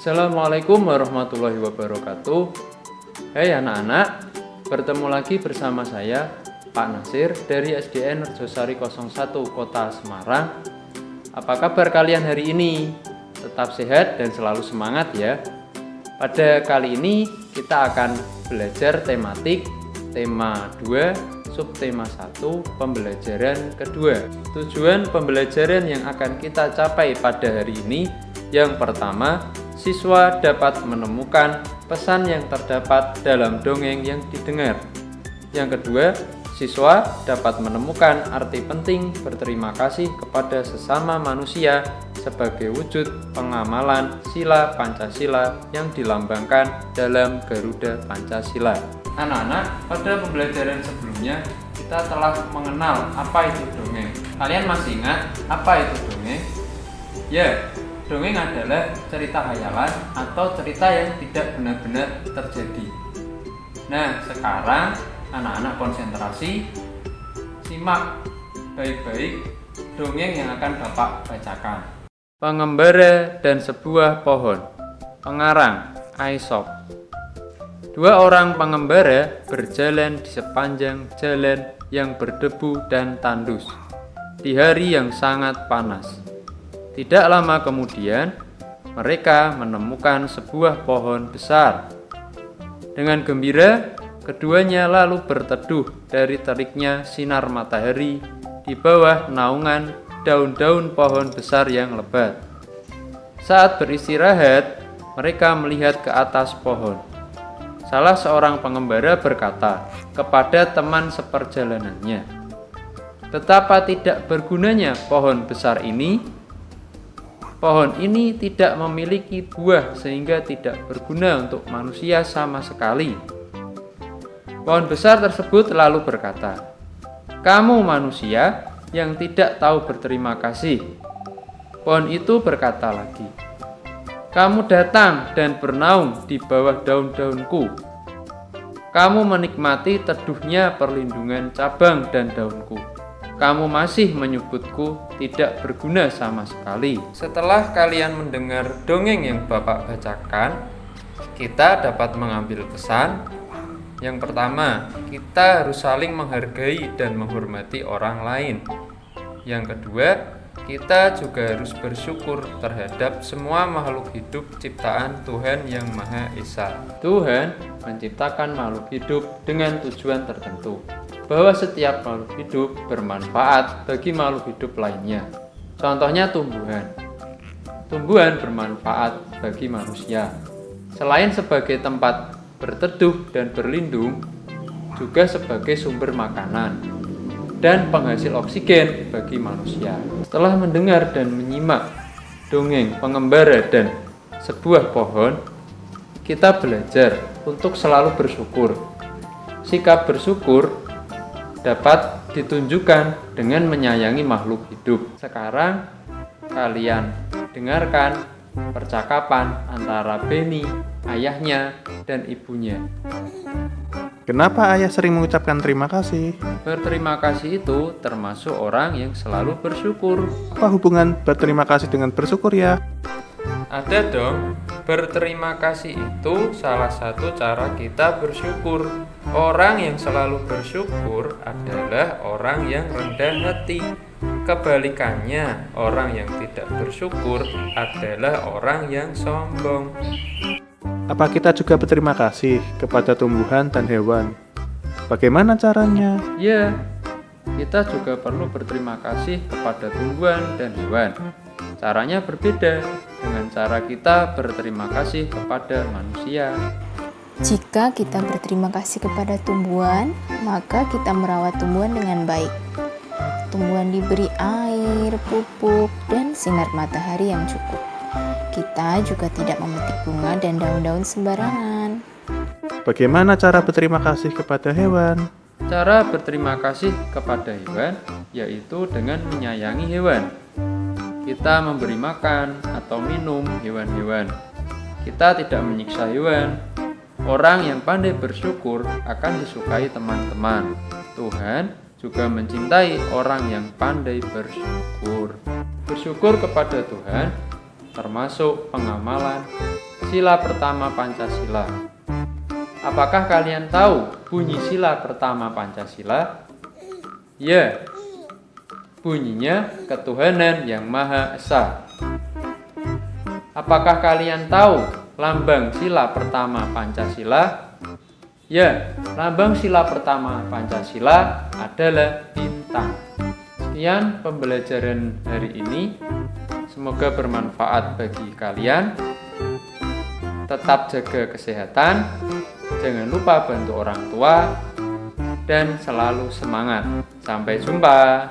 Assalamualaikum warahmatullahi wabarakatuh. Hai anak-anak, bertemu lagi bersama saya Pak Nasir dari SDN Rejosari 01 Kota Semarang. Apa kabar kalian hari ini? Tetap sehat dan selalu semangat ya. Pada kali ini kita akan belajar tematik tema 2 subtema 1 pembelajaran kedua. Tujuan pembelajaran yang akan kita capai pada hari ini yang pertama, siswa dapat menemukan pesan yang terdapat dalam dongeng yang didengar. Yang kedua, siswa dapat menemukan arti penting berterima kasih kepada sesama manusia sebagai wujud pengamalan sila Pancasila yang dilambangkan dalam Garuda Pancasila. Anak-anak, pada pembelajaran sebelumnya kita telah mengenal apa itu dongeng. Kalian masih ingat apa itu dongeng? Ya, dongeng adalah cerita hayalan atau cerita yang tidak benar-benar terjadi. Nah, sekarang anak-anak konsentrasi, simak baik-baik dongeng yang akan Bapak bacakan. Pengembara dan sebuah pohon. Pengarang Aesop. Dua orang pengembara berjalan di sepanjang jalan yang berdebu dan tandus di hari yang sangat panas. Tidak lama kemudian, mereka menemukan sebuah pohon besar. Dengan gembira, keduanya lalu berteduh dari teriknya sinar matahari di bawah naungan daun-daun pohon besar yang lebat. Saat beristirahat, mereka melihat ke atas pohon. Salah seorang pengembara berkata kepada teman seperjalanannya, "Betapa tidak bergunanya pohon besar ini. Pohon ini tidak memiliki buah sehingga tidak berguna untuk manusia sama sekali." Pohon besar tersebut lalu berkata, "Kamu manusia yang tidak tahu berterima kasih." Pohon itu berkata lagi, "Kamu datang dan bernaung di bawah daun-daunku. Kamu menikmati teduhnya perlindungan cabang dan daunku. Kamu masih menyebutku tidak berguna sama sekali." Setelah kalian mendengar dongeng yang Bapak bacakan, kita dapat mengambil pesan. Yang pertama, kita harus saling menghargai dan menghormati orang lain. Yang kedua, kita juga harus bersyukur terhadap semua makhluk hidup ciptaan Tuhan Yang Maha Esa. Tuhan menciptakan makhluk hidup dengan tujuan tertentu, bahwa setiap makhluk hidup bermanfaat bagi makhluk hidup lainnya. Contohnya tumbuhan. Tumbuhan bermanfaat bagi manusia. Selain sebagai tempat berteduh dan berlindung, juga sebagai sumber makanan dan penghasil oksigen bagi manusia. Setelah mendengar dan menyimak dongeng pengembara dan sebuah pohon, kita belajar untuk selalu bersyukur. Sikap bersyukur dapat ditunjukkan dengan menyayangi makhluk hidup. Sekarang kalian dengarkan percakapan antara Beni, ayahnya, dan ibunya. Kenapa ayah sering mengucapkan terima kasih? Berterima kasih itu termasuk orang yang selalu bersyukur. Apa hubungan berterima kasih dengan bersyukur ya? Ada dong. Berterima kasih itu salah satu cara kita bersyukur. Orang yang selalu bersyukur adalah orang yang rendah hati. Kebalikannya, orang yang tidak bersyukur adalah orang yang sombong. Apa kita juga berterima kasih kepada tumbuhan dan hewan? Bagaimana caranya? Ya, kita juga perlu berterima kasih kepada tumbuhan dan hewan. Caranya berbeda dengan cara kita berterima kasih kepada manusia. Jika kita berterima kasih kepada tumbuhan, maka kita merawat tumbuhan dengan baik. Tumbuhan diberi air, pupuk, dan sinar matahari yang cukup. Kita juga tidak memetik bunga dan daun-daun sembarangan. Bagaimana cara berterima kasih kepada hewan? Cara berterima kasih kepada hewan yaitu dengan menyayangi hewan. Kita memberi makan atau minum hewan-hewan. Kita tidak menyiksa hewan. Orang yang pandai bersyukur akan disukai teman-teman. Tuhan juga mencintai orang yang pandai bersyukur. Bersyukur kepada Tuhan termasuk pengamalan sila pertama Pancasila. Apakah kalian tahu bunyi sila pertama Pancasila? Ya, bunyinya ketuhanan yang Maha Esa. Apakah kalian tahu lambang sila pertama Pancasila? Ya, lambang sila pertama Pancasila adalah bintang. Sekian pembelajaran hari ini. Semoga bermanfaat bagi kalian. Tetap jaga kesehatan, jangan lupa bantu orang tua, dan selalu semangat. Sampai jumpa.